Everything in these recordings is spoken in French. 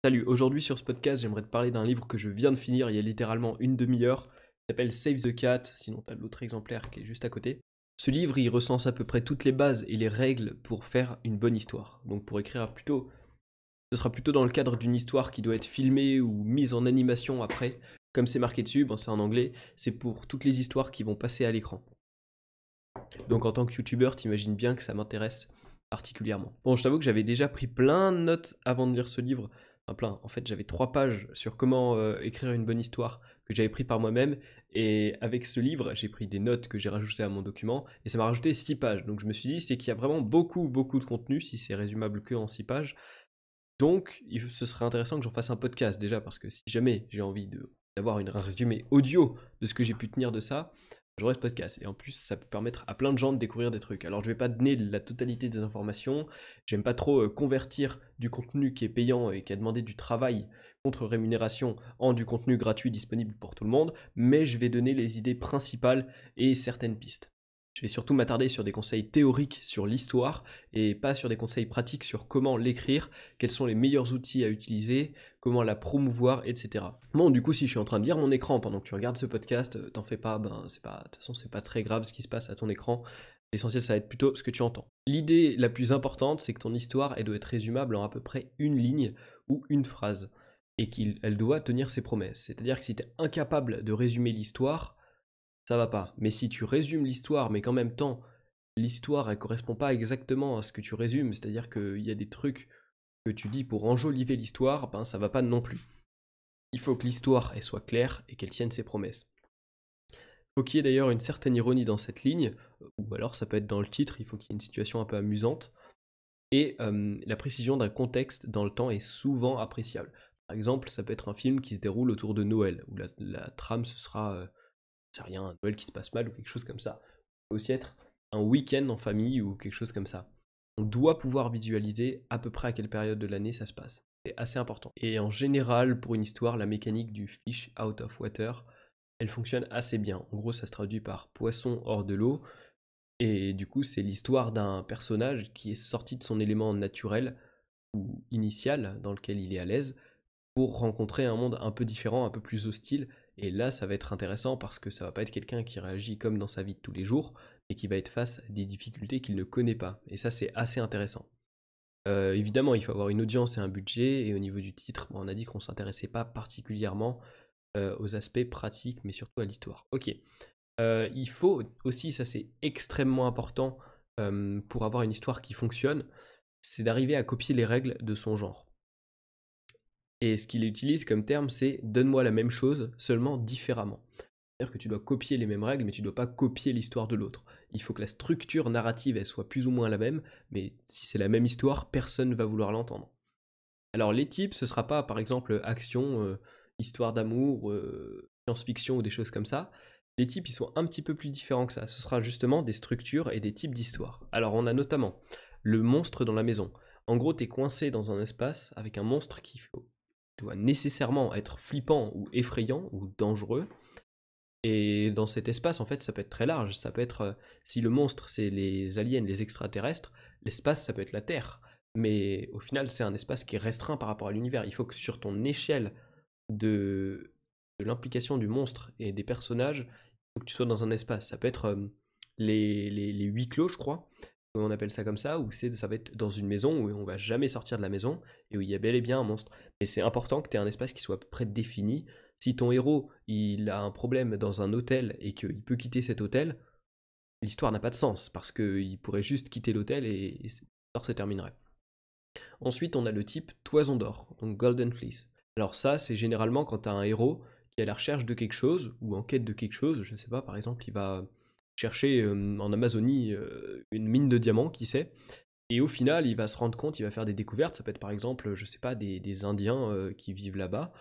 Salut, aujourd'hui sur ce podcast, j'aimerais te parler d'un livre que je viens de finir il y a littéralement une demi-heure, qui s'appelle Save the Cat, sinon tu as l'autre exemplaire qui est juste à côté. Ce livre, il recense à peu près toutes les bases et les règles pour faire une bonne histoire. Donc pour écrire plutôt, ce sera plutôt dans le cadre d'une histoire qui doit être filmée ou mise en animation après. Comme c'est marqué dessus, bon, c'est en anglais, c'est pour toutes les histoires qui vont passer à l'écran. Donc en tant que youtubeur, t'imagines bien que ça m'intéresse particulièrement. Bon, je t'avoue que j'avais déjà pris plein de notes avant de lire ce livre. Enfin plein, en fait j'avais 3 pages sur comment écrire une bonne histoire que j'avais pris par moi-même. Et avec ce livre, j'ai pris des notes que j'ai rajoutées à mon document. Et ça m'a rajouté 6 pages. Donc je me suis dit, c'est qu'il y a vraiment beaucoup de contenu si c'est résumable que en 6 pages. Donc ce serait intéressant que j'en fasse un podcast déjà, parce que si jamais j'ai envie d'avoir un résumé audio de ce que j'ai pu tenir de ça, j'aurai ce podcast. Et en plus, ça peut permettre à plein de gens de découvrir des trucs. Alors, je vais pas donner la totalité des informations. J'aime pas trop convertir du contenu qui est payant et qui a demandé du travail contre rémunération en du contenu gratuit disponible pour tout le monde. Mais je vais donner les idées principales et certaines pistes. Je vais surtout m'attarder sur des conseils théoriques sur l'histoire et pas sur des conseils pratiques sur comment l'écrire, quels sont les meilleurs outils à utiliser, comment la promouvoir, etc. Bon, du coup, si je suis en train de lire mon écran pendant que tu regardes ce podcast, t'en fais pas, de toute façon, c'est pas très grave ce qui se passe à ton écran. L'essentiel, ça va être plutôt ce que tu entends. L'idée la plus importante, c'est que ton histoire, elle doit être résumable en à peu près une ligne ou une phrase. Et qu'elle doit tenir ses promesses. C'est-à-dire que si tu es incapable de résumer l'histoire, ça va pas. Mais si tu résumes l'histoire, mais qu'en même temps, l'histoire, elle correspond pas exactement à ce que tu résumes, c'est-à-dire qu'il y a des trucs que tu dis pour enjoliver l'histoire, ben ça va pas non plus. Il faut que l'histoire elle soit claire et qu'elle tienne ses promesses. Il faut qu'il y ait d'ailleurs une certaine ironie dans cette ligne, ou alors ça peut être dans le titre, il faut qu'il y ait une situation un peu amusante, et la précision d'un contexte dans le temps est souvent appréciable. Par exemple, ça peut être un film qui se déroule autour de Noël, où la trame ce sera, c'est rien, un Noël qui se passe mal ou quelque chose comme ça. Ça peut aussi être un week-end en famille ou quelque chose comme ça. On doit pouvoir visualiser à peu près à quelle période de l'année ça se passe. C'est assez important. Et en général, pour une histoire, la mécanique du fish out of water, elle fonctionne assez bien. En gros, ça se traduit par poisson hors de l'eau. Et du coup, c'est l'histoire d'un personnage qui est sorti de son élément naturel ou initial dans lequel il est à l'aise pour rencontrer un monde un peu différent, un peu plus hostile. Et là, ça va être intéressant parce que ça va pas être quelqu'un qui réagit comme dans sa vie de tous les jours, mais qui va être face à des difficultés qu'il ne connaît pas. Et ça, c'est assez intéressant. Évidemment, il faut avoir une audience et un budget, et au niveau du titre, on a dit qu'on ne s'intéressait pas particulièrement aux aspects pratiques, mais surtout à l'histoire. Ok. Il faut aussi, ça c'est extrêmement important pour avoir une histoire qui fonctionne, c'est d'arriver à copier les règles de son genre. Et ce qu'il utilise comme terme, c'est donne-moi la même chose, seulement différemment. C'est-à-dire que tu dois copier les mêmes règles, mais tu ne dois pas copier l'histoire de l'autre. Il faut que la structure narrative elle soit plus ou moins la même, mais si c'est la même histoire, personne ne va vouloir l'entendre. Alors les types, ce sera pas par exemple action, histoire d'amour, science-fiction ou des choses comme ça. Les types, ils sont un petit peu plus différents que ça. Ce sera justement des structures et des types d'histoires. Alors on a notamment le monstre dans la maison. En gros, t'es coincé dans un espace avec un monstre qui doit nécessairement être flippant ou effrayant ou dangereux. Et dans cet espace, en fait, ça peut être très large. Ça peut être, si le monstre, c'est les aliens, les extraterrestres, l'espace, ça peut être la Terre. Mais au final, c'est un espace qui est restreint par rapport à l'univers. Il faut que sur ton échelle de l'implication du monstre et des personnages, il faut que tu sois dans un espace. Ça peut être les huis clos, je crois. On appelle ça comme ça, où ça va être dans une maison où on va jamais sortir de la maison et où il y a bel et bien un monstre. Mais c'est important que tu aies un espace qui soit à peu près défini. Si ton héros il a un problème dans un hôtel et qu'il peut quitter cet hôtel, l'histoire n'a pas de sens parce qu'il pourrait juste quitter l'hôtel et l'histoire se terminerait. Ensuite, on a le type toison d'or, donc Golden Fleece. Alors ça, c'est généralement quand tu as un héros qui est à la recherche de quelque chose ou en quête de quelque chose. Je ne sais pas, par exemple, il va chercher en Amazonie une mine de diamants, qui sait. Et au final, il va se rendre compte, il va faire des découvertes. Ça peut être par exemple, je sais pas, des Indiens qui vivent là-bas.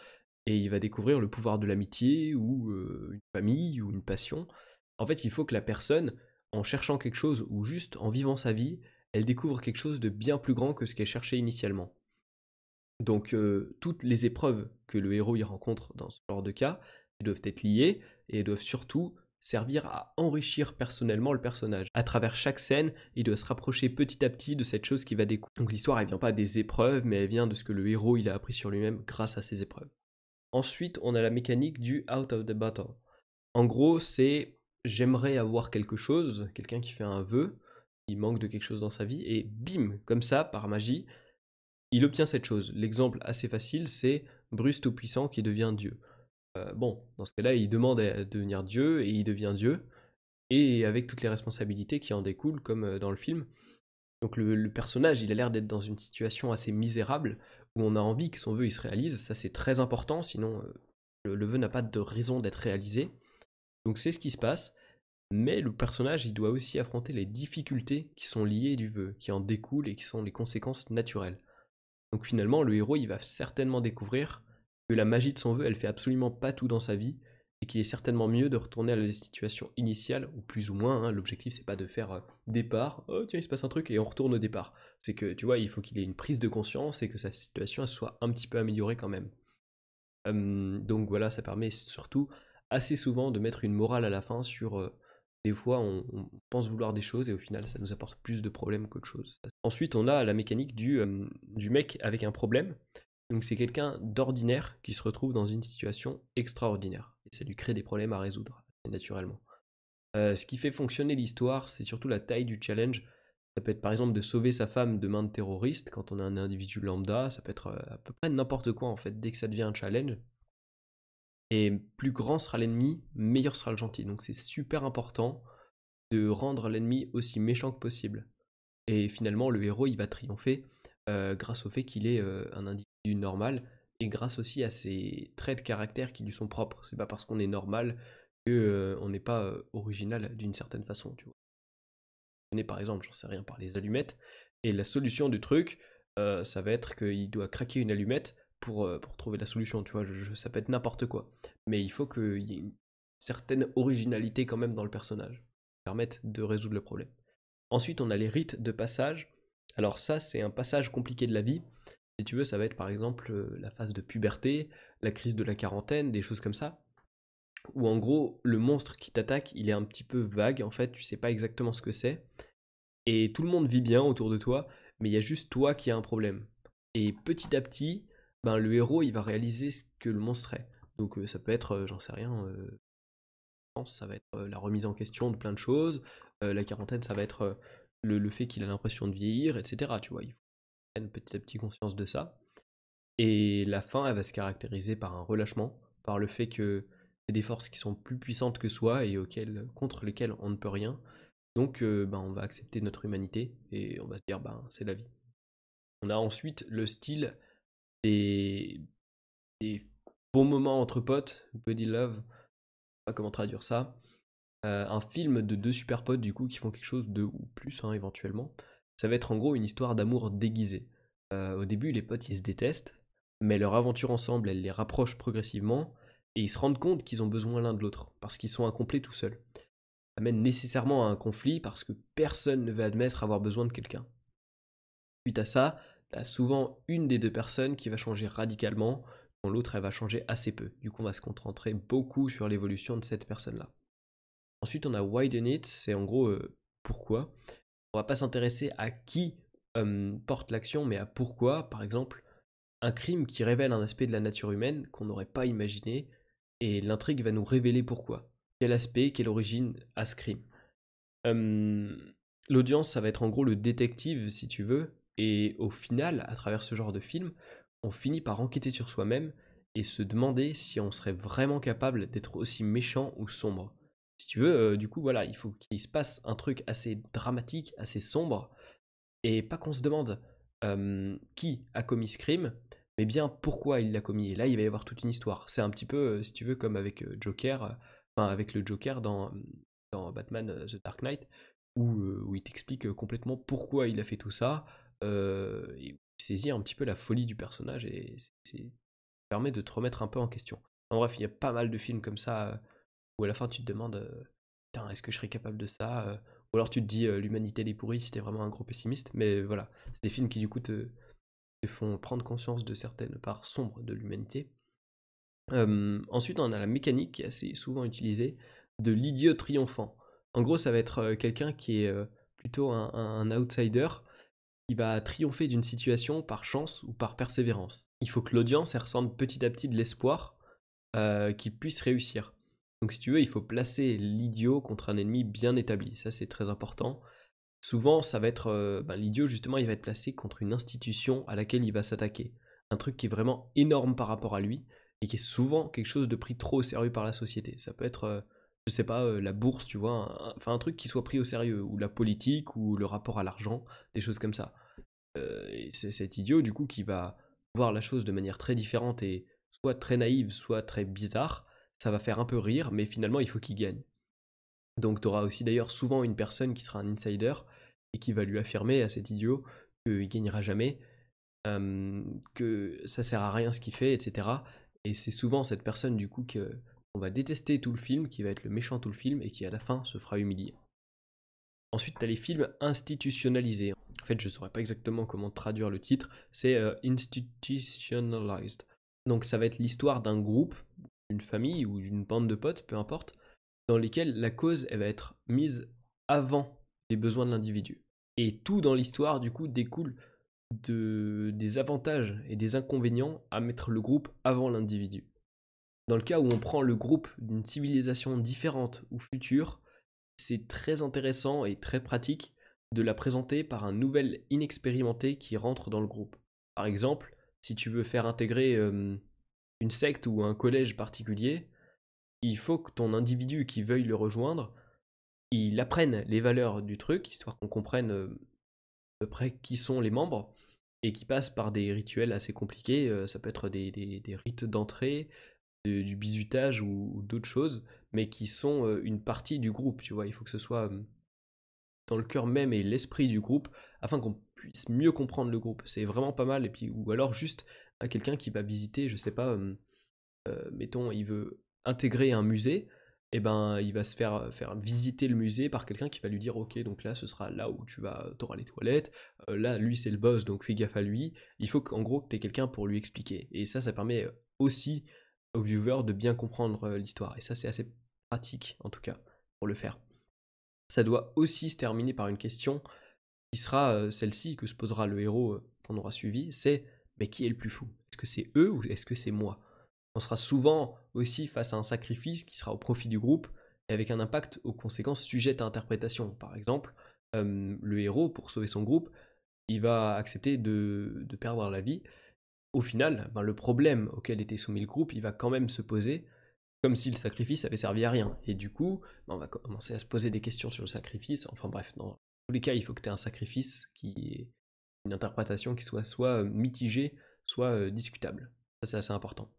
Et il va découvrir le pouvoir de l'amitié ou une famille ou une passion. En fait, il faut que la personne, en cherchant quelque chose ou juste en vivant sa vie, elle découvre quelque chose de bien plus grand que ce qu'elle cherchait initialement. Donc toutes les épreuves que le héros y rencontre dans ce genre de cas, elles doivent être liées et elles doivent surtout servir à enrichir personnellement le personnage. À travers chaque scène, il doit se rapprocher petit à petit de cette chose qui va découler. Donc l'histoire, elle vient pas des épreuves, mais elle vient de ce que le héros il a appris sur lui-même grâce à ces épreuves. Ensuite, on a la mécanique du out of the bottle. En gros, c'est j'aimerais avoir quelque chose, quelqu'un qui fait un vœu, il manque de quelque chose dans sa vie, et bim, comme ça, par magie, il obtient cette chose. L'exemple assez facile, c'est Bruce Tout-Puissant qui devient Dieu. Bon, dans ce cas-là, il demande à devenir Dieu et il devient Dieu, et avec toutes les responsabilités qui en découlent, comme dans le film. Donc le personnage, il a l'air d'être dans une situation assez misérable, où on a envie que son vœu il se réalise, ça c'est très important, sinon le vœu n'a pas de raison d'être réalisé. Donc c'est ce qui se passe, mais le personnage il doit aussi affronter les difficultés qui sont liées du vœu, qui en découlent et qui sont les conséquences naturelles. Donc finalement, le héros, il va certainement découvrir que la magie de son vœu, elle fait absolument pas tout dans sa vie, et qu'il est certainement mieux de retourner à la situation initiale, ou plus ou moins, hein. L'objectif c'est pas de faire départ, oh tiens il se passe un truc et on retourne au départ. C'est que tu vois, il faut qu'il ait une prise de conscience et que sa situation elle soit un petit peu améliorée quand même. Donc voilà, ça permet surtout assez souvent de mettre une morale à la fin sur des fois on pense vouloir des choses et au final ça nous apporte plus de problèmes qu'autre chose. Ensuite on a la mécanique du mec avec un problème. Donc c'est quelqu'un d'ordinaire qui se retrouve dans une situation extraordinaire. Et ça lui crée des problèmes à résoudre, naturellement. Ce qui fait fonctionner l'histoire, c'est surtout la taille du challenge. Ça peut être par exemple de sauver sa femme de main de terroriste quand on est un individu lambda, ça peut être à peu près n'importe quoi en fait, dès que ça devient un challenge. Et plus grand sera l'ennemi, meilleur sera le gentil. Donc c'est super important de rendre l'ennemi aussi méchant que possible. Et finalement, le héros, il va triompher grâce au fait qu'il est un individu normal et grâce aussi à ses traits de caractère qui lui sont propres. C'est pas parce qu'on est normal que on n'est pas original d'une certaine façon, tu vois. On est par exemple, j'en sais rien, par les allumettes. Et la solution du truc, ça va être qu'il doit craquer une allumette pour trouver la solution, tu vois. Ça peut être n'importe quoi. Mais il faut qu'il y ait une certaine originalité quand même dans le personnage, qui permette de résoudre le problème. Ensuite, on a les rites de passage. Alors ça, c'est un passage compliqué de la vie. Si tu veux, ça va être par exemple la phase de puberté, la crise de la quarantaine, des choses comme ça. Où en gros, le monstre qui t'attaque, il est un petit peu vague, en fait, tu sais pas exactement ce que c'est. Et tout le monde vit bien autour de toi, mais il y a juste toi qui a un problème. Et petit à petit, ben, le héros, il va réaliser ce que le monstre est. Donc ça peut être, j'en sais rien, ça va être la remise en question de plein de choses. La quarantaine, ça va être le fait qu'il a l'impression de vieillir, etc. Tu vois, il faut prendre petit à petit conscience de ça. Et la fin, elle va se caractériser par un relâchement, par le fait que c'est des forces qui sont plus puissantes que soi et contre lesquelles on ne peut rien. Donc, ben, on va accepter notre humanité et on va se dire, ben, c'est la vie. On a ensuite le style des, des bons moments entre potes, buddy love, je sais pas comment traduire ça. Un film de deux super potes du coup qui font quelque chose de ou plus hein, éventuellement. Ça va être en gros une histoire d'amour déguisée. Au début, les potes ils se détestent, mais leur aventure ensemble elle les rapproche progressivement et ils se rendent compte qu'ils ont besoin l'un de l'autre parce qu'ils sont incomplets tout seuls. Ça mène nécessairement à un conflit parce que personne ne veut admettre avoir besoin de quelqu'un. Suite à ça, t'as souvent une des deux personnes qui va changer radicalement, quand l'autre elle va changer assez peu. Du coup, on va se concentrer beaucoup sur l'évolution de cette personne-là. Ensuite, on a Widen It, c'est en gros pourquoi. On va pas s'intéresser à qui porte l'action, mais à pourquoi. Par exemple, un crime qui révèle un aspect de la nature humaine qu'on n'aurait pas imaginé, et l'intrigue va nous révéler pourquoi. Quel aspect, quelle origine a ce crime. Euh, L'audience, ça va être en gros le détective, si tu veux, et au final, à travers ce genre de film, on finit par enquêter sur soi-même et se demander si on serait vraiment capable d'être aussi méchant ou sombre. Si tu veux, du coup, voilà, il faut qu'il se passe un truc assez dramatique, assez sombre, et pas qu'on se demande qui a commis ce crime, mais bien pourquoi il l'a commis. Et là, il va y avoir toute une histoire. C'est un petit peu, si tu veux, comme avec Joker, enfin avec le Joker dans Batman The Dark Knight, où il t'explique complètement pourquoi il a fait tout ça, et tu saisis un petit peu la folie du personnage, et ça permet de te remettre un peu en question. En bref, il y a pas mal de films comme ça, où à la fin tu te demandes, putain, est-ce que je serais capable de ça ou alors tu te dis, l'humanité elle est pourrie si t'es vraiment un gros pessimiste, mais voilà, c'est des films qui du coup te font prendre conscience de certaines parts sombres de l'humanité. Ensuite, on a la mécanique qui est assez souvent utilisée de l'idiot triomphant. En gros, ça va être quelqu'un qui est plutôt un outsider qui va triompher d'une situation par chance ou par persévérance. Il faut que l'audience ressente petit à petit de l'espoir qu'il puisse réussir. Donc si tu veux, il faut placer l'idiot contre un ennemi bien établi. Ça, c'est très important. Souvent, ça va être l'idiot, justement, il va être placé contre une institution à laquelle il va s'attaquer. Un truc qui est vraiment énorme par rapport à lui et qui est souvent quelque chose de pris trop au sérieux par la société. Ça peut être, je sais pas, la bourse, tu vois, enfin un truc qui soit pris au sérieux, ou la politique, ou le rapport à l'argent, des choses comme ça. Et c'est cet idiot, du coup, qui va voir la chose de manière très différente et soit très naïve, soit très bizarre. Ça va faire un peu rire, mais finalement, il faut qu'il gagne. Donc tu auras aussi d'ailleurs souvent une personne qui sera un insider et qui va lui affirmer à cet idiot qu'il gagnera jamais, que ça sert à rien ce qu'il fait, etc. Et c'est souvent cette personne du coup qu'on va détester tout le film, qui va être le méchant tout le film et qui à la fin se fera humilier. Ensuite, tu as les films institutionnalisés. En fait, je ne saurais pas exactement comment traduire le titre, c'est institutionalized. Donc ça va être l'histoire d'un groupe, d'une famille ou d'une bande de potes, peu importe, dans lesquels la cause elle va être mise avant les besoins de l'individu. Et tout dans l'histoire, du coup, découle des avantages et des inconvénients à mettre le groupe avant l'individu. Dans le cas où on prend le groupe d'une civilisation différente ou future, c'est très intéressant et très pratique de la présenter par un nouvel inexpérimenté qui rentre dans le groupe. Par exemple, si tu veux faire intégrer une secte ou un collège particulier, il faut que ton individu qui veuille le rejoindre, il apprenne les valeurs du truc, histoire qu'on comprenne à peu près qui sont les membres, et qui passe par des rituels assez compliqués. Ça peut être des rites d'entrée, du bizutage ou d'autres choses, mais qui sont une partie du groupe, tu vois. Il faut que ce soit dans le cœur même et l'esprit du groupe, afin qu'on puisse mieux comprendre le groupe. C'est vraiment pas mal, et puis, ou alors juste quelqu'un qui va visiter, je sais pas, mettons, il veut intégrer un musée, et ben il va se faire visiter le musée par quelqu'un qui va lui dire ok, donc là ce sera là où t'auras les toilettes, là lui c'est le boss donc fais gaffe à lui. Il faut qu'en gros que tu aies quelqu'un pour lui expliquer, et ça permet aussi aux viewers de bien comprendre l'histoire, et ça c'est assez pratique en tout cas pour le faire. Ça doit aussi se terminer par une question qui sera celle-ci que se posera le héros qu'on aura suivi, c'est mais qui est le plus fou? Est-ce que c'est eux ou est-ce que c'est moi? On sera souvent aussi face à un sacrifice qui sera au profit du groupe et avec un impact aux conséquences sujettes à interprétation. Par exemple, le héros, pour sauver son groupe, il va accepter de perdre la vie. Au final, le problème auquel était soumis le groupe, il va quand même se poser comme si le sacrifice avait servi à rien. Et du coup, on va commencer à se poser des questions sur le sacrifice. Enfin bref, dans tous les cas, il faut que tu aies un sacrifice qui ait une interprétation qui soit mitigée, soit discutable. Ça, c'est assez important.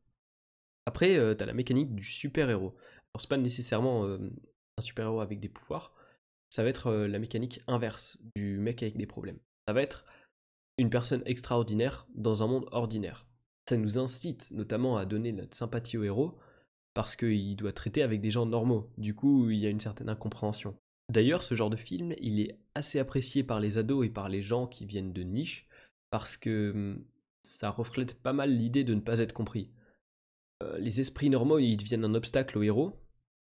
Après, t'as la mécanique du super-héros. Alors, c'est pas nécessairement un super-héros avec des pouvoirs, ça va être la mécanique inverse du mec avec des problèmes. Ça va être une personne extraordinaire dans un monde ordinaire. Ça nous incite notamment à donner notre sympathie au héros, parce qu'il doit traiter avec des gens normaux. Du coup, il y a une certaine incompréhension. D'ailleurs, ce genre de film, il est assez apprécié par les ados et par les gens qui viennent de niche, parce que ça reflète pas mal l'idée de ne pas être compris. Les esprits normaux, ils deviennent un obstacle au héros,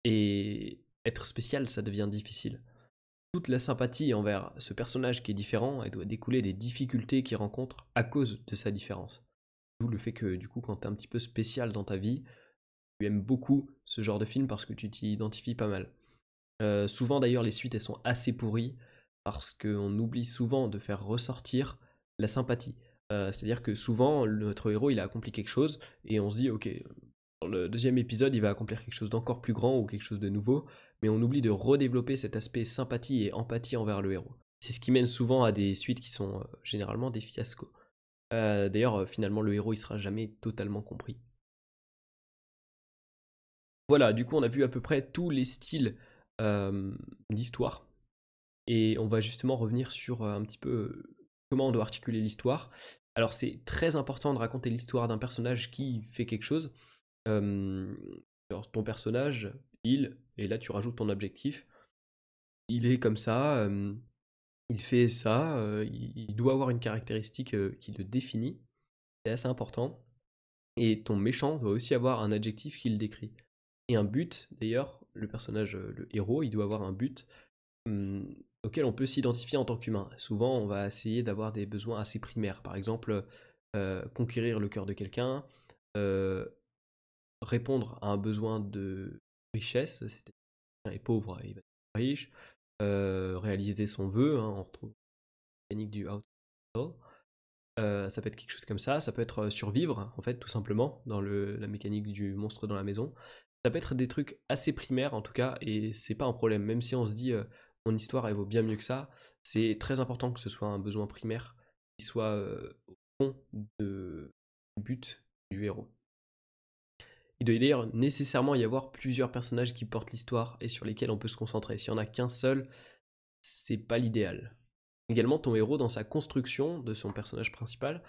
et être spécial, ça devient difficile. Toute la sympathie envers ce personnage qui est différent, elle doit découler des difficultés qu'il rencontre à cause de sa différence. D'où le fait que, du coup, quand t'es un petit peu spécial dans ta vie, tu aimes beaucoup ce genre de film parce que tu t'y identifies pas mal. Souvent d'ailleurs les suites elles sont assez pourries parce qu'on oublie souvent de faire ressortir la sympathie. C'est-à-dire que souvent notre héros il a accompli quelque chose et on se dit ok, dans le deuxième épisode il va accomplir quelque chose d'encore plus grand ou quelque chose de nouveau, mais on oublie de redévelopper cet aspect sympathie et empathie envers le héros. C'est ce qui mène souvent à des suites qui sont généralement des fiascos. D'ailleurs finalement le héros il sera jamais totalement compris. Voilà, du coup, on a vu à peu près tous les styles d'histoire. Et on va justement revenir sur un petit peu comment on doit articuler l'histoire. Alors, c'est très important de raconter l'histoire d'un personnage qui fait quelque chose. Alors, ton personnage, et là tu rajoutes ton objectif. Il est comme ça, il fait ça, il doit avoir une caractéristique qui le définit. C'est assez important. Et ton méchant doit aussi avoir un adjectif qui le décrit. Et un but, d'ailleurs, le personnage, le héros, il doit avoir un but auquel on peut s'identifier en tant qu'humain. Souvent, on va essayer d'avoir des besoins assez primaires. Par exemple, conquérir le cœur de quelqu'un, euh, répondre à un besoin de richesse, c'est-à-dire quelqu'un est pauvre, il va être riche, réaliser son vœu, hein, on retrouve la mécanique du Out. Ça peut être quelque chose comme ça peut être survivre, en fait, tout simplement, dans la mécanique du monstre dans la maison. Ça peut être des trucs assez primaires, en tout cas, et c'est pas un problème. Même si on se dit, mon histoire, elle vaut bien mieux que ça, c'est très important que ce soit un besoin primaire qui soit au fond du but du héros. Il doit d'ailleurs nécessairement y avoir plusieurs personnages qui portent l'histoire et sur lesquels on peut se concentrer. S'il n'y en a qu'un seul, c'est pas l'idéal. Également, ton héros, dans sa construction de son personnage principal,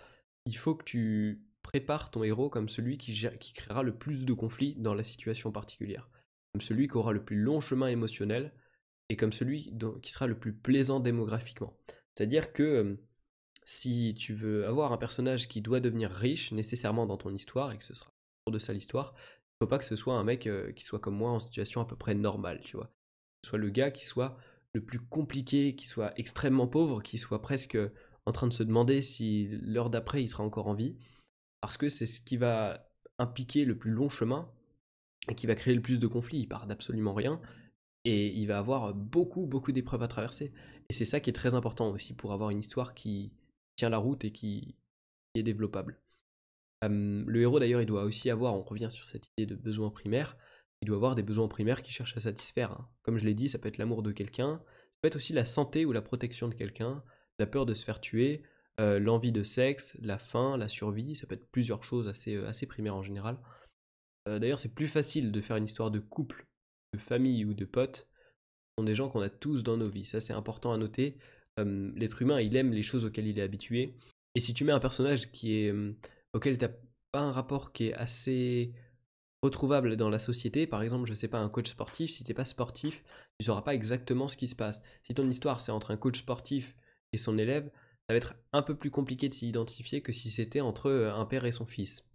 il faut que tu prépares ton héros comme celui qui créera le plus de conflits dans la situation particulière, comme celui qui aura le plus long chemin émotionnel et comme celui qui sera le plus plaisant démographiquement. C'est-à-dire que si tu veux avoir un personnage qui doit devenir riche nécessairement dans ton histoire et que ce sera autour de ça l'histoire, il ne faut pas que ce soit un mec qui soit comme moi en situation à peu près normale, tu vois. Que ce soit le gars qui soit le plus compliqué, qui soit extrêmement pauvre, qui soit presque en train de se demander si l'heure d'après il sera encore en vie, parce que c'est ce qui va impliquer le plus long chemin et qui va créer le plus de conflits. Il part d'absolument rien et il va avoir beaucoup d'épreuves à traverser. Et c'est ça qui est très important aussi pour avoir une histoire qui tient la route et qui est développable. Le héros d'ailleurs, il doit aussi avoir, on revient sur cette idée de besoin primaire, il doit avoir des besoins primaires qu'il cherche à satisfaire, hein. Comme je l'ai dit, ça peut être l'amour de quelqu'un, ça peut être aussi la santé ou la protection de quelqu'un, la peur de se faire tuer, l'envie de sexe, la faim, la survie, ça peut être plusieurs choses assez primaires en général. D'ailleurs, c'est plus facile de faire une histoire de couple, de famille ou de potes. Ce sont des gens qu'on a tous dans nos vies, ça c'est important à noter. L'être humain, il aime les choses auxquelles il est habitué. Et si tu mets un personnage auquel tu n'as pas un rapport qui est assez retrouvable dans la société, par exemple, je sais pas, un coach sportif, si t'es pas sportif, tu sauras pas exactement ce qui se passe. Si ton histoire c'est entre un coach sportif et son élève, ça va être un peu plus compliqué de s'y identifier que si c'était entre un père et son fils.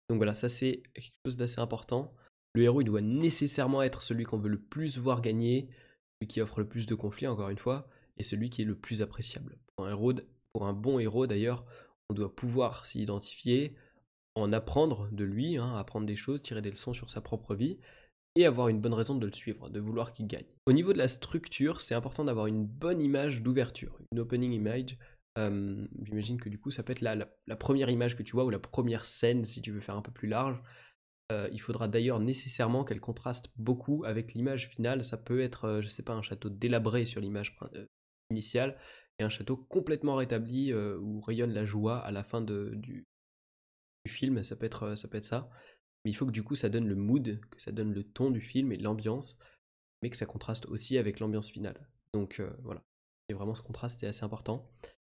Donc voilà, ça c'est quelque chose d'assez important. Le héros, il doit nécessairement être celui qu'on veut le plus voir gagner, celui qui offre le plus de conflits, encore une fois, et celui qui est le plus appréciable. Pour un bon héros d'ailleurs, on doit pouvoir s'y identifier, en apprendre de lui, hein, apprendre des choses, tirer des leçons sur sa propre vie, et avoir une bonne raison de le suivre, de vouloir qu'il gagne. Au niveau de la structure, c'est important d'avoir une bonne image d'ouverture, une opening image. J'imagine que du coup, ça peut être la première image que tu vois, ou la première scène, si tu veux faire un peu plus large. Il faudra d'ailleurs nécessairement qu'elle contraste beaucoup avec l'image finale. Ça peut être, je sais pas, un château délabré sur l'image initiale, et un château complètement rétabli où rayonne la joie à la fin du film, ça peut être ça. Mais il faut que du coup ça donne le mood, que ça donne le ton du film et l'ambiance, mais que ça contraste aussi avec l'ambiance finale. Donc voilà. Et vraiment ce contraste c'est assez important.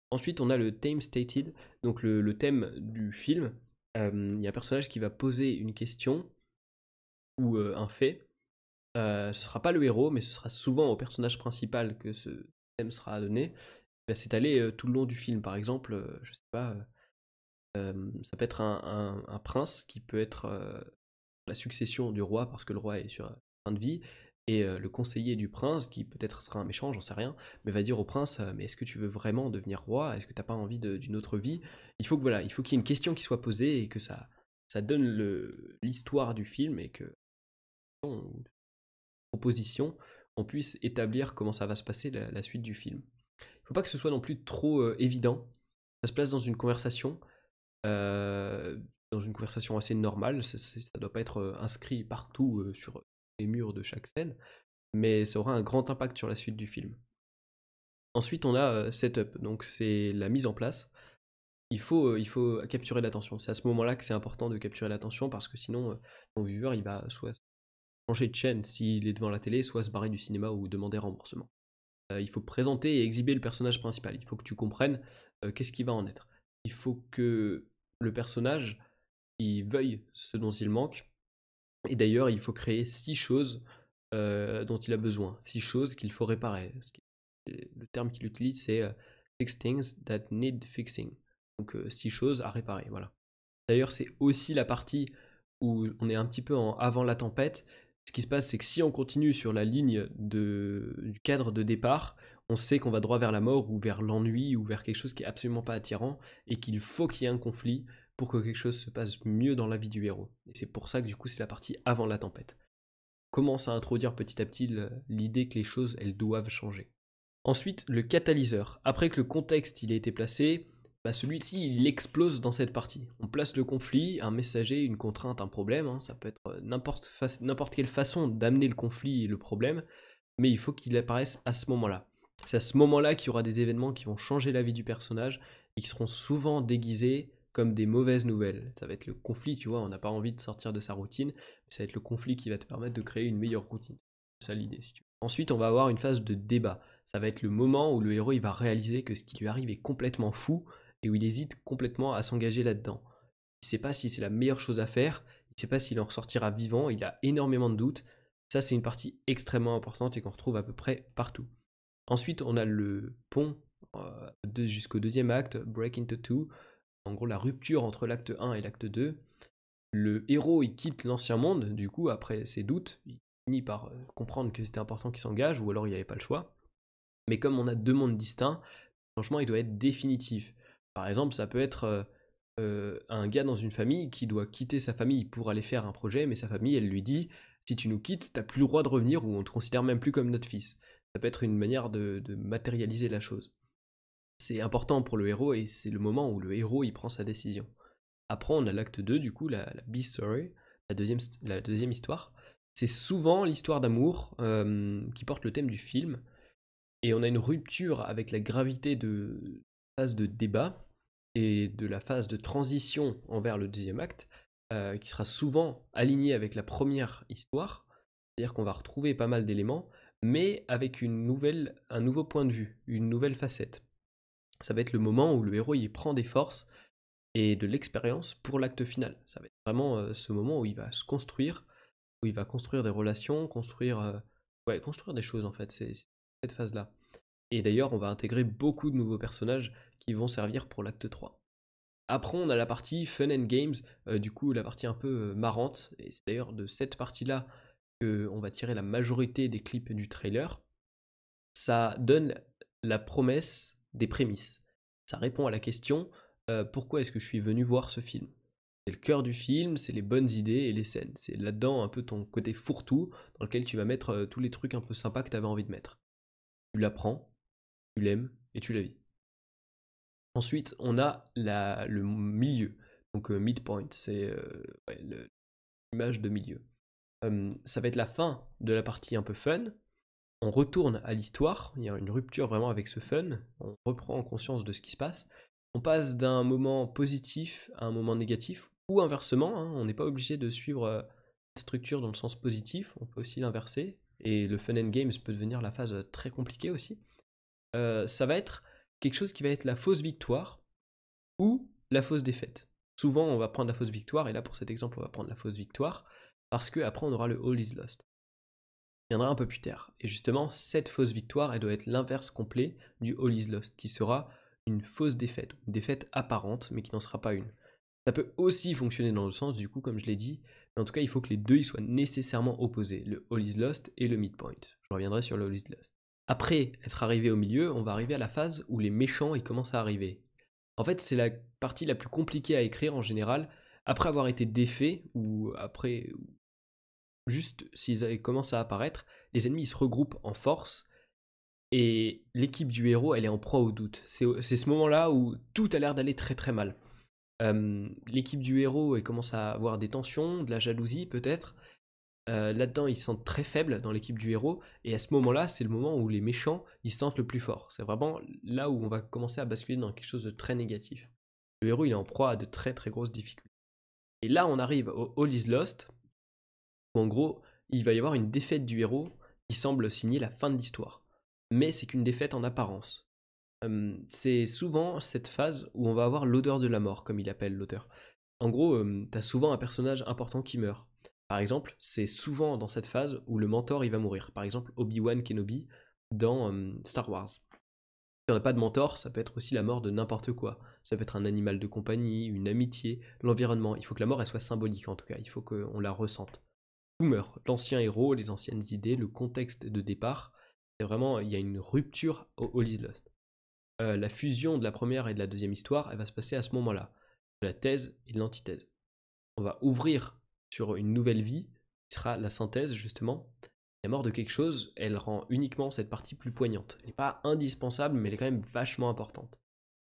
Ensuite on a le theme stated, donc le thème du film. Il y a un personnage qui va poser une question ou un fait. Ce sera pas le héros, mais ce sera souvent au personnage principal que ce thème sera donné. Il va s'étaler tout le long du film. Par exemple, je sais pas, ça peut être un prince qui peut être la succession du roi parce que le roi est sur fin de vie, et le conseiller du prince, qui peut-être sera un méchant, j'en sais rien, mais va dire au prince mais est-ce que tu veux vraiment devenir roi? Est-ce que t'as pas envie d'une autre vie? Il faut que voilà, il faut qu'il y ait une question qui soit posée et que ça donne l'histoire du film et que proposition on puisse établir comment ça va se passer la suite du film. Il faut pas que ce soit non plus trop évident. Ça se place dans une conversation assez normale, ça doit pas être inscrit partout sur les murs de chaque scène, mais ça aura un grand impact sur la suite du film. Ensuite, on a setup, donc c'est la mise en place. Il faut capturer l'attention. C'est à ce moment-là que c'est important de capturer l'attention parce que sinon, ton viewer, il va soit changer de chaîne s'il est devant la télé, soit se barrer du cinéma ou demander remboursement. Il faut présenter et exhiber le personnage principal. Il faut que tu comprennes qu'est-ce qui va en être. Il faut que le personnage il veuille ce dont il manque. Et d'ailleurs, il faut créer 6 choses dont il a besoin, 6 choses qu'il faut réparer. Le terme qu'il utilise, c'est 6 things that need fixing. Donc 6 choses à réparer, voilà. D'ailleurs, c'est aussi la partie où on est un petit peu avant la tempête, Ce qui se passe, c'est que si on continue sur la ligne du cadre de départ, on sait qu'on va droit vers la mort ou vers l'ennui ou vers quelque chose qui est absolument pas attirant et qu'il faut qu'il y ait un conflit pour que quelque chose se passe mieux dans la vie du héros. Et c'est pour ça que du coup c'est la partie avant la tempête. On commence à introduire petit à petit l'idée que les choses elles doivent changer. Ensuite, le catalyseur. Après que le contexte il a été placé, celui-ci il explose dans cette partie. On place le conflit, un messager, une contrainte, un problème, hein. Ça peut être n'importe quelle façon d'amener le conflit et le problème, mais il faut qu'il apparaisse à ce moment-là. C'est à ce moment-là qu'il y aura des événements qui vont changer la vie du personnage et qui seront souvent déguisés comme des mauvaises nouvelles. Ça va être le conflit, tu vois, on n'a pas envie de sortir de sa routine, mais ça va être le conflit qui va te permettre de créer une meilleure routine. C'est ça l'idée, si tu veux. Ensuite, on va avoir une phase de débat. Ça va être le moment où le héros il va réaliser que ce qui lui arrive est complètement fou et où il hésite complètement à s'engager là-dedans. Il ne sait pas si c'est la meilleure chose à faire, il ne sait pas s'il en ressortira vivant, il a énormément de doutes. Ça, c'est une partie extrêmement importante et qu'on retrouve à peu près partout. Ensuite, on a le pont jusqu'au deuxième acte, Break into Two, en gros la rupture entre l'acte 1 et l'acte 2. Le héros, il quitte l'ancien monde, du coup, après ses doutes, il finit par comprendre que c'était important qu'il s'engage, ou alors il n'y avait pas le choix. Mais comme on a deux mondes distincts, le changement, il doit être définitif. Par exemple, ça peut être un gars dans une famille qui doit quitter sa famille pour aller faire un projet, mais sa famille, elle lui dit « Si tu nous quittes, t'as plus le droit de revenir ou on te considère même plus comme notre fils ». Ça peut être une manière de matérialiser la chose. C'est important pour le héros et c'est le moment où le héros il prend sa décision. Après, on a l'acte 2, du coup, la B-story, la deuxième histoire. C'est souvent l'histoire d'amour qui porte le thème du film. Et on a une rupture avec la gravité de la phase de débat et de la phase de transition envers le deuxième acte, qui sera souvent alignée avec la première histoire. C'est-à-dire qu'on va retrouver pas mal d'éléments, mais avec un nouveau point de vue, une nouvelle facette. Ça va être le moment où le héros il prend des forces et de l'expérience pour l'acte final. Ça va être vraiment ce moment où il va se construire, où il va construire des relations, construire des choses en fait, c'est cette phase-là. Et d'ailleurs, on va intégrer beaucoup de nouveaux personnages qui vont servir pour l'acte 3. Après, on a la partie Fun and Games, du coup la partie un peu marrante, et c'est d'ailleurs de cette partie-là qu'on va tirer la majorité des clips du trailer. Ça donne la promesse des prémices. Ça répond à la question pourquoi est-ce que je suis venu voir ce film. C'est le cœur du film, c'est les bonnes idées et les scènes. C'est là-dedans un peu ton côté fourre-tout dans lequel tu vas mettre tous les trucs un peu sympas que tu avais envie de mettre. Tu l'apprends, tu l'aimes et tu la vis. Ensuite, on a le milieu, donc midpoint, c'est l'image de milieu. Ça va être la fin de la partie un peu fun. On retourne à l'histoire, il y a une rupture vraiment avec ce fun, on reprend conscience de ce qui se passe. On passe d'un moment positif à un moment négatif, ou inversement, hein, on n'est pas obligé de suivre la structure dans le sens positif, on peut aussi l'inverser, et le fun and games peut devenir la phase très compliquée aussi. Ça va être quelque chose qui va être la fausse victoire ou la fausse défaite. Souvent, on va prendre la fausse victoire, et là pour cet exemple, on va prendre la fausse victoire, parce qu'après on aura le all is lost. Il viendra un peu plus tard. Et justement, cette fausse victoire, elle doit être l'inverse complet du all is lost, qui sera une fausse défaite, une défaite apparente, mais qui n'en sera pas une. Ça peut aussi fonctionner dans le sens, du coup, comme je l'ai dit, mais en tout cas, il faut que les deux ils soient nécessairement opposés, le all is lost et le midpoint. Je reviendrai sur le all is lost. Après être arrivé au milieu, on va arriver à la phase où les méchants ils commencent à arriver. En fait, c'est la partie la plus compliquée à écrire en général, après avoir été défait, ou après juste s'ils commencent à apparaître, les ennemis ils se regroupent en force et l'équipe du héros elle est en proie au doute. C'est ce moment-là où tout a l'air d'aller très très mal. L'équipe du héros elle commence à avoir des tensions, de la jalousie peut-être. Là-dedans ils se sentent très faibles dans l'équipe du héros et à ce moment-là c'est le moment où les méchants ils se sentent le plus fort. C'est vraiment là où on va commencer à basculer dans quelque chose de très négatif. Le héros il est en proie à de très très grosses difficultés. Et là on arrive au All is Lost, où en gros, il va y avoir une défaite du héros qui semble signer la fin de l'histoire. Mais c'est qu'une défaite en apparence. C'est souvent cette phase où on va avoir l'odeur de la mort, comme il appelle l'auteur. En gros, t'as souvent un personnage important qui meurt. Par exemple, c'est souvent dans cette phase où le mentor il va mourir. Par exemple, Obi-Wan Kenobi dans Star Wars. Si on n'a pas de mentor, ça peut être aussi la mort de n'importe quoi. Ça peut être un animal de compagnie, une amitié, l'environnement. Il faut que la mort elle soit symbolique en tout cas, il faut qu'on la ressente. tout meurt. L'ancien héros, les anciennes idées, le contexte de départ, c'est vraiment, il y a une rupture au All is Lost. La fusion de la première et de la deuxième histoire, elle va se passer à ce moment-là, de la thèse et de l'antithèse. On va ouvrir sur une nouvelle vie, qui sera la synthèse justement. La mort de quelque chose, elle rend uniquement cette partie plus poignante. Elle n'est pas indispensable, mais elle est quand même vachement importante.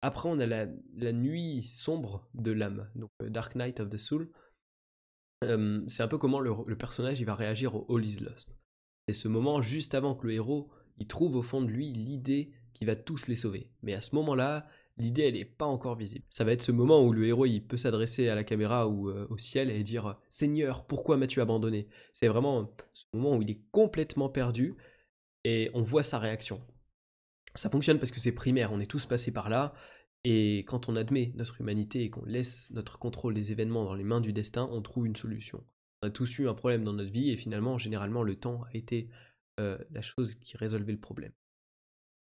Après, on a la nuit sombre de l'âme, donc Dark Night of the Soul. C'est un peu comment le personnage il va réagir au All is Lost. C'est ce moment juste avant que le héros il trouve au fond de lui l'idée qui va tous les sauver. Mais à ce moment-là, l'idée elle n'est pas encore visible. Ça va être ce moment où le héros il peut s'adresser à la caméra ou au ciel et dire Seigneur, pourquoi m'as-tu abandonné? C'est vraiment ce moment où il est complètement perdu et on voit sa réaction. Ça fonctionne parce que c'est primaire, on est tous passés par là. Et quand on admet notre humanité et qu'on laisse notre contrôle des événements dans les mains du destin, on trouve une solution. On a tous eu un problème dans notre vie et finalement, généralement, le temps a été la chose qui résolvait le problème.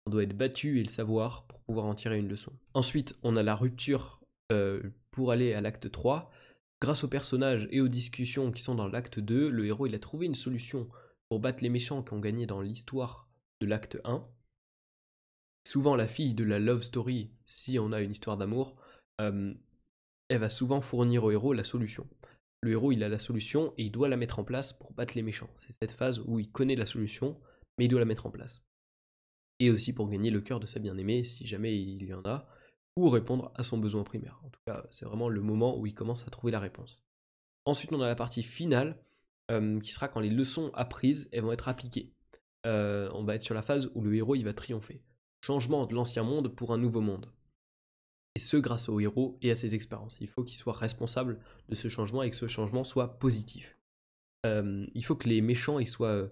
On doit être battu et le savoir pour pouvoir en tirer une leçon. Ensuite, on a la rupture pour aller à l'acte 3. Grâce aux personnages et aux discussions qui sont dans l'acte 2, le héros il a trouvé une solution pour battre les méchants qui ont gagné dans l'histoire de l'acte 1. Souvent la fille de la love story, si on a une histoire d'amour, elle va souvent fournir au héros la solution. Le héros il a la solution et il doit la mettre en place pour battre les méchants. C'est cette phase où il connaît la solution, mais il doit la mettre en place. Et aussi pour gagner le cœur de sa bien-aimée, si jamais il y en a, ou répondre à son besoin primaire. En tout cas, c'est vraiment le moment où il commence à trouver la réponse. Ensuite, on a la partie finale, qui sera quand les leçons apprises elles vont être appliquées. On va être sur la phase où le héros il va triompher. Changement de l'ancien monde pour un nouveau monde. Et ce grâce au héros et à ses expériences. Il faut qu'il soit responsable de ce changement et que ce changement soit positif. Il faut que les méchants ils soient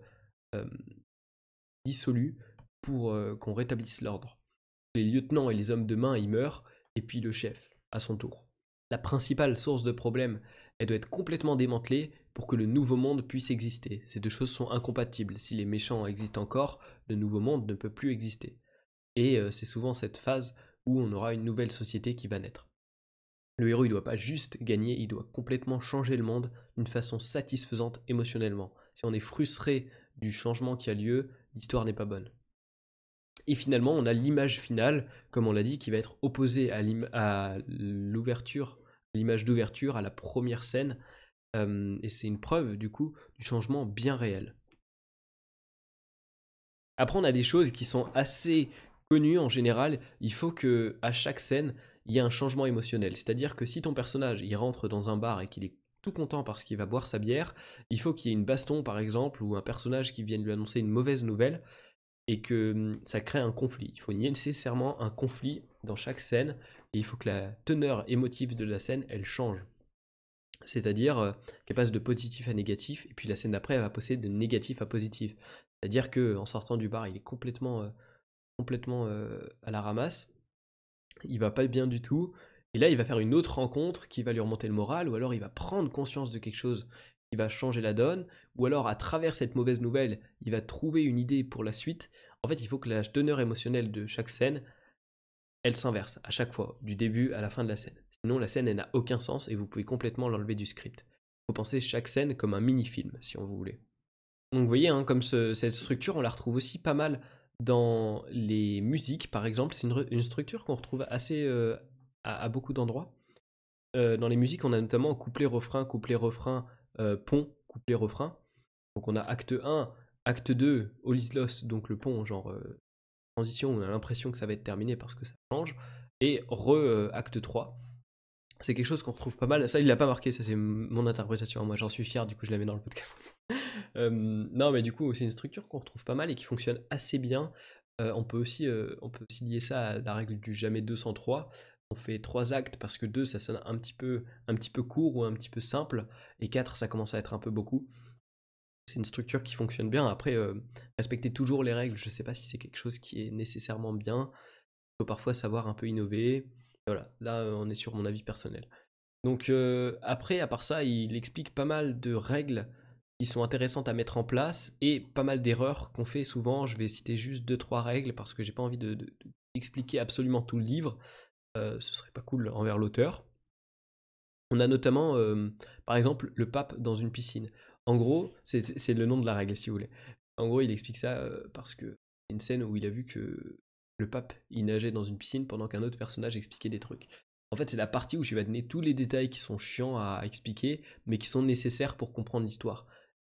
dissolus pour qu'on rétablisse l'ordre. Les lieutenants et les hommes de main ils meurent et puis le chef à son tour. La principale source de problème, elle doit être complètement démantelée pour que le nouveau monde puisse exister. Ces deux choses sont incompatibles. Si les méchants existent encore, le nouveau monde ne peut plus exister. Et c'est souvent cette phase où on aura une nouvelle société qui va naître. Le héros, il ne doit pas juste gagner, il doit complètement changer le monde d'une façon satisfaisante émotionnellement. Si on est frustré du changement qui a lieu, l'histoire n'est pas bonne. Et finalement, on a l'image finale, comme on l'a dit, qui va être opposée à l'ouverture, l'image d'ouverture, à la première scène. Et c'est une preuve, du coup, du changement bien réel. Après, on a des choses qui sont assez connues en général. Il faut que à chaque scène, il y ait un changement émotionnel. C'est-à-dire que si ton personnage il rentre dans un bar et qu'il est tout content parce qu'il va boire sa bière, il faut qu'il y ait une baston par exemple ou un personnage qui vienne lui annoncer une mauvaise nouvelle et que ça crée un conflit. Il faut nécessairement un conflit dans chaque scène et il faut que la teneur émotive de la scène elle change. C'est-à-dire qu'elle passe de positif à négatif et puis la scène d'après elle va passer de négatif à positif. C'est-à-dire qu'en sortant du bar il est complètement à la ramasse, il va pas bien du tout, et là il va faire une autre rencontre qui va lui remonter le moral, ou alors il va prendre conscience de quelque chose qui va changer la donne, ou alors à travers cette mauvaise nouvelle, il va trouver une idée pour la suite. En fait, il faut que la teneur émotionnelle de chaque scène, elle s'inverse à chaque fois, du début à la fin de la scène. Sinon, la scène, elle n'a aucun sens et vous pouvez complètement l'enlever du script. Il faut penser chaque scène comme un mini-film, si on voulait. Donc vous voyez, hein, comme cette structure, on la retrouve aussi pas mal dans les musiques, par exemple. C'est une structure qu'on retrouve assez à beaucoup d'endroits. Dans les musiques, on a notamment couplet-refrain, couplet-refrain, pont, couplet-refrain. Donc on a acte 1, acte 2, All is Lost, donc le pont, genre transition, on a l'impression que ça va être terminé parce que ça change. Et acte 3. C'est quelque chose qu'on retrouve pas mal. Ça, il l'a pas marqué, ça c'est mon interprétation. Moi, j'en suis fier, du coup, je la mets dans le podcast. Non, mais du coup, c'est une structure qu'on retrouve pas mal et qui fonctionne assez bien. On peut aussi lier ça à la règle du jamais 2 sans 3. On fait 3 actes parce que 2, ça sonne un petit peu court ou un petit peu simple. Et 4, ça commence à être un peu beaucoup. C'est une structure qui fonctionne bien. Après, respecter toujours les règles, je sais pas si c'est quelque chose qui est nécessairement bien. Il faut parfois savoir un peu innover. Voilà, là, on est sur mon avis personnel. Donc après, à part ça, il explique pas mal de règles qui sont intéressantes à mettre en place et pas mal d'erreurs qu'on fait souvent. Je vais citer juste 2-3 règles parce que j'ai pas envie d'expliquer absolument tout le livre. Ce serait pas cool envers l'auteur. On a notamment, par exemple, le pape dans une piscine. En gros, c'est le nom de la règle, si vous voulez. En gros, il explique ça parce que c'est une scène où il a vu que le pape, il nageait dans une piscine pendant qu'un autre personnage expliquait des trucs. En fait, c'est la partie où je vais donner tous les détails qui sont chiants à expliquer, mais qui sont nécessaires pour comprendre l'histoire.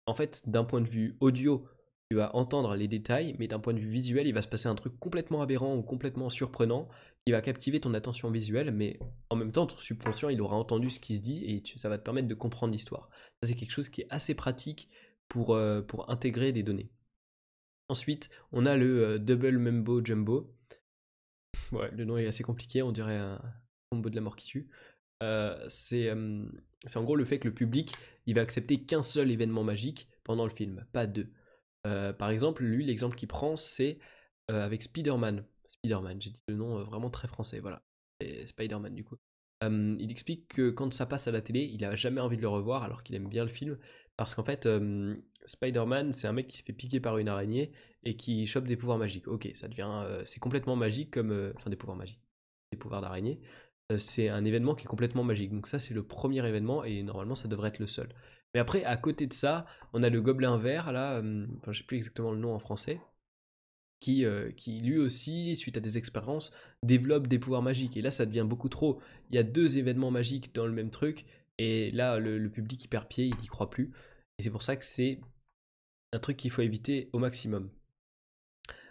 En fait, d'un point de vue audio, tu vas entendre les détails, mais d'un point de vue visuel, il va se passer un truc complètement aberrant ou complètement surprenant qui va captiver ton attention visuelle, mais en même temps, ton subconscient, il aura entendu ce qui se dit et ça va te permettre de comprendre l'histoire. Ça, c'est quelque chose qui est assez pratique pour intégrer des données. Ensuite, on a le Double Mumbo Jumbo. Ouais, le nom est assez compliqué, on dirait un combo de la mort qui tue. C'est en gros le fait que le public il va accepter qu'un seul événement magique pendant le film, pas deux. Par exemple, lui, l'exemple qu'il prend, c'est avec Spider-Man. Spider-Man, j'ai dit le nom vraiment très français, voilà. Et Spider-Man, du coup. Il explique que quand ça passe à la télé, il a jamais envie de le revoir alors qu'il aime bien le film. Parce qu'en fait, Spider-Man, c'est un mec qui se fait piquer par une araignée et qui chope des pouvoirs magiques. Ok, ça devient. C'est complètement magique comme. Enfin, des pouvoirs magiques. Des pouvoirs d'araignée. C'est un événement qui est complètement magique. Donc, ça, c'est le premier événement et normalement, ça devrait être le seul. Mais après, à côté de ça, on a le gobelin vert, là, enfin, je sais plus exactement le nom en français, qui lui aussi, suite à des expériences, développe des pouvoirs magiques. Et là, ça devient beaucoup trop. Il y a deux événements magiques dans le même truc, et là, le public y perd pied, il n'y croit plus. Et c'est pour ça que c'est un truc qu'il faut éviter au maximum.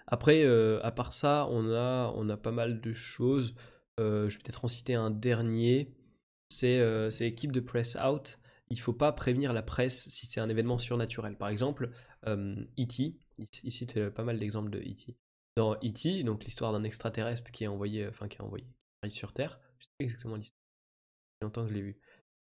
Après, à part ça, on a pas mal de choses. Je vais peut-être en citer un dernier. C'est Keep the Press Out. Il ne faut pas prévenir la presse si c'est un événement surnaturel. Par exemple, E.T., il cite pas mal d'exemples de E.T. Dans E.T., donc l'histoire d'un extraterrestre qui est envoyé, qui arrive sur Terre. Je sais pas exactement l'histoire. Ça fait longtemps que je l'ai vu.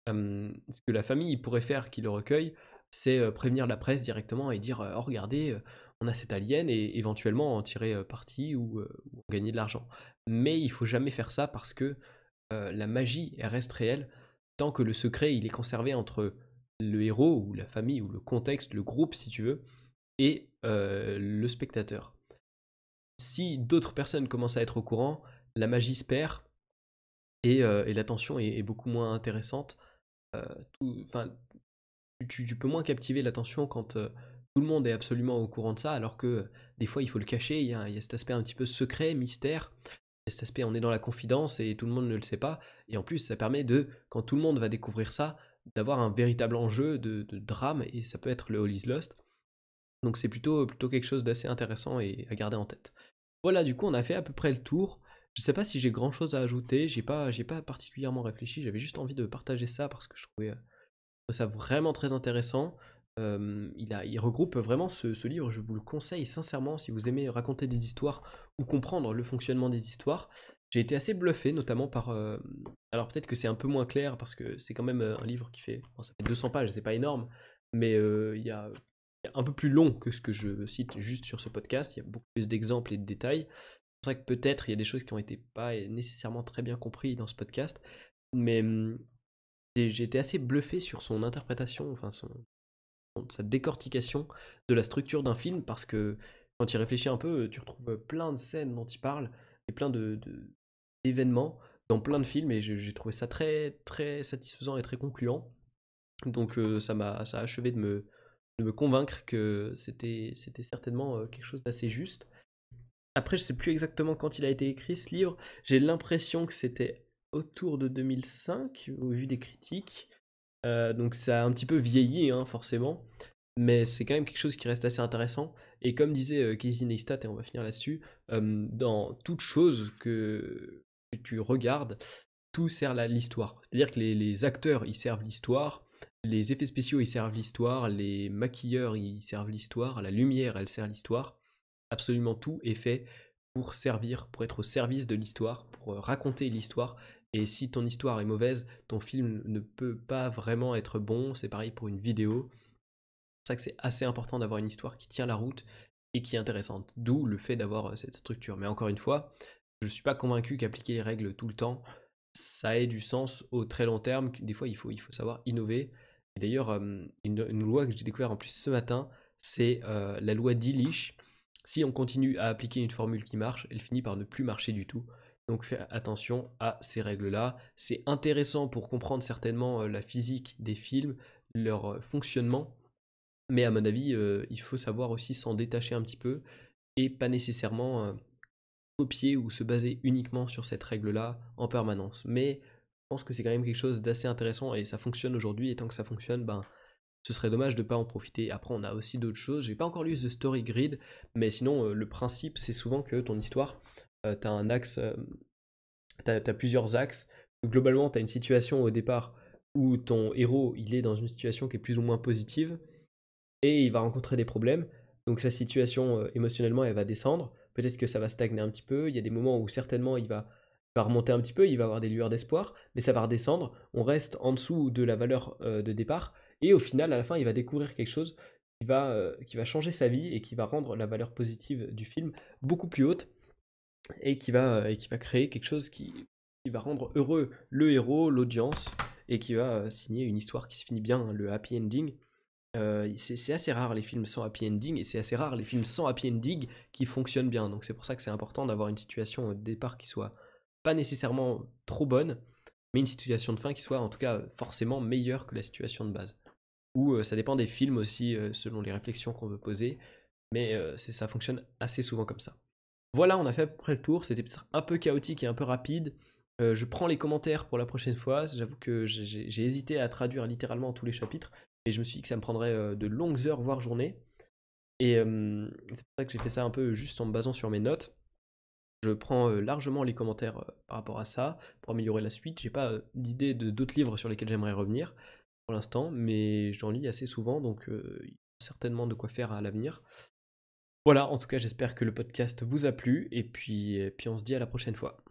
Ce que la famille pourrait faire qui le recueille, c'est prévenir la presse directement et dire oh regardez, on a cet alien et éventuellement en tirer parti ou en gagner de l'argent. Mais il faut jamais faire ça parce que la magie elle reste réelle tant que le secret il est conservé entre le héros ou la famille ou le contexte, le groupe si tu veux, et le spectateur. Si d'autres personnes commencent à être au courant, la magie se perd et l'attention est beaucoup moins intéressante. Enfin, tu peux moins captiver l'attention quand tout le monde est absolument au courant de ça, alors que des fois il faut le cacher, il y a cet aspect un petit peu secret, mystère, et cet aspect on est dans la confidence et tout le monde ne le sait pas, et en plus ça permet de, quand tout le monde va découvrir ça, d'avoir un véritable enjeu de drame, et ça peut être le All is Lost, donc c'est plutôt quelque chose d'assez intéressant et à garder en tête. Voilà, du coup on a fait à peu près le tour. Je sais pas si j'ai grand chose à ajouter, j'ai pas particulièrement réfléchi, j'avais juste envie de partager ça parce que je trouvais ça vraiment très intéressant. Il regroupe vraiment ce livre, je vous le conseille sincèrement si vous aimez raconter des histoires ou comprendre le fonctionnement des histoires. J'ai été assez bluffé, notamment par. Alors peut-être que c'est un peu moins clair parce que c'est quand même un livre qui fait. Bon, ça fait 200 pages, c'est pas énorme, mais il y a un peu plus long que ce que je cite juste sur ce podcast. Il y a beaucoup plus d'exemples et de détails. C'est pour ça que peut-être il y a des choses qui ont été pas nécessairement très bien comprises dans ce podcast, mais j'ai été assez bluffé sur son interprétation, enfin sa décortication de la structure d'un film, parce que quand tu y réfléchis un peu, tu retrouves plein de scènes dont il parle, et plein d'événements dans plein de films, et j'ai trouvé ça très, très satisfaisant et très concluant. Donc ça a achevé de me convaincre que c'était certainement quelque chose d'assez juste. Après, je sais plus exactement quand il a été écrit ce livre. J'ai l'impression que c'était autour de 2005, au vu des critiques. Donc ça a un petit peu vieilli, hein, forcément. Mais c'est quand même quelque chose qui reste assez intéressant. Et comme disait Casey Neistat, et on va finir là-dessus, dans toute chose que tu regardes, tout sert l'histoire. C'est-à-dire que les acteurs, ils servent l'histoire. Les effets spéciaux, ils servent l'histoire. Les maquilleurs, ils servent l'histoire. La lumière, elle sert l'histoire. Absolument tout est fait pour servir, pour être au service de l'histoire, pour raconter l'histoire. Et si ton histoire est mauvaise, ton film ne peut pas vraiment être bon. C'est pareil pour une vidéo. C'est pour ça que c'est assez important d'avoir une histoire qui tient la route et qui est intéressante. D'où le fait d'avoir cette structure. Mais encore une fois, je ne suis pas convaincu qu'appliquer les règles tout le temps, ça ait du sens au très long terme. Des fois, il faut savoir innover. Et d'ailleurs, une loi que j'ai découvert en plus ce matin, c'est la loi d'Illich. Si on continue à appliquer une formule qui marche, elle finit par ne plus marcher du tout. Donc fais attention à ces règles-là. C'est intéressant pour comprendre certainement la physique des films, leur fonctionnement, Mais à mon avis, il faut savoir aussi s'en détacher un petit peu et pas nécessairement copier ou se baser uniquement sur cette règle-là en permanence. Mais je pense que c'est quand même quelque chose d'assez intéressant et ça fonctionne aujourd'hui. Et tant que ça fonctionne, ben, ce serait dommage de ne pas en profiter. Après, on a aussi d'autres choses. J'ai pas encore lu The Story Grid, mais sinon, le principe, c'est souvent que ton histoire, tu as un axe, t'as plusieurs axes. Globalement, tu as une situation au départ où ton héros, il est dans une situation qui est plus ou moins positive et il va rencontrer des problèmes. Donc sa situation émotionnellement, elle va descendre. Peut-être que ça va stagner un petit peu. Il y a des moments où certainement il va remonter un petit peu, il va avoir des lueurs d'espoir, mais ça va redescendre. On reste en dessous de la valeur de départ. Et au final, à la fin, il va découvrir quelque chose qui va changer sa vie et qui va rendre la valeur positive du film beaucoup plus haute et qui va créer quelque chose qui va rendre heureux le héros, l'audience, et qui va signer une histoire qui se finit bien, hein, le happy ending. C'est assez rare les films sans happy ending, et c'est assez rare les films sans happy ending qui fonctionnent bien. Donc c'est pour ça que c'est important d'avoir une situation au départ qui soit pas nécessairement trop bonne, mais une situation de fin qui soit en tout cas forcément meilleure que la situation de base. Ou ça dépend des films aussi, selon les réflexions qu'on veut poser, mais ça fonctionne assez souvent comme ça. Voilà, on a fait à peu près le tour. C'était peut-être un peu chaotique et un peu rapide. Je prends les commentaires pour la prochaine fois. J'avoue que j'ai hésité à traduire littéralement tous les chapitres. Et je me suis dit que ça me prendrait de longues heures, voire journées. Et c'est pour ça que j'ai fait ça un peu juste en me basant sur mes notes. Je prends largement les commentaires par rapport à ça pour améliorer la suite. J'ai pas d'idée de d'autres livres sur lesquels j'aimerais revenir pour l'instant, mais j'en lis assez souvent, donc il y a certainement de quoi faire à l'avenir. Voilà, en tout cas, j'espère que le podcast vous a plu, et puis on se dit à la prochaine fois.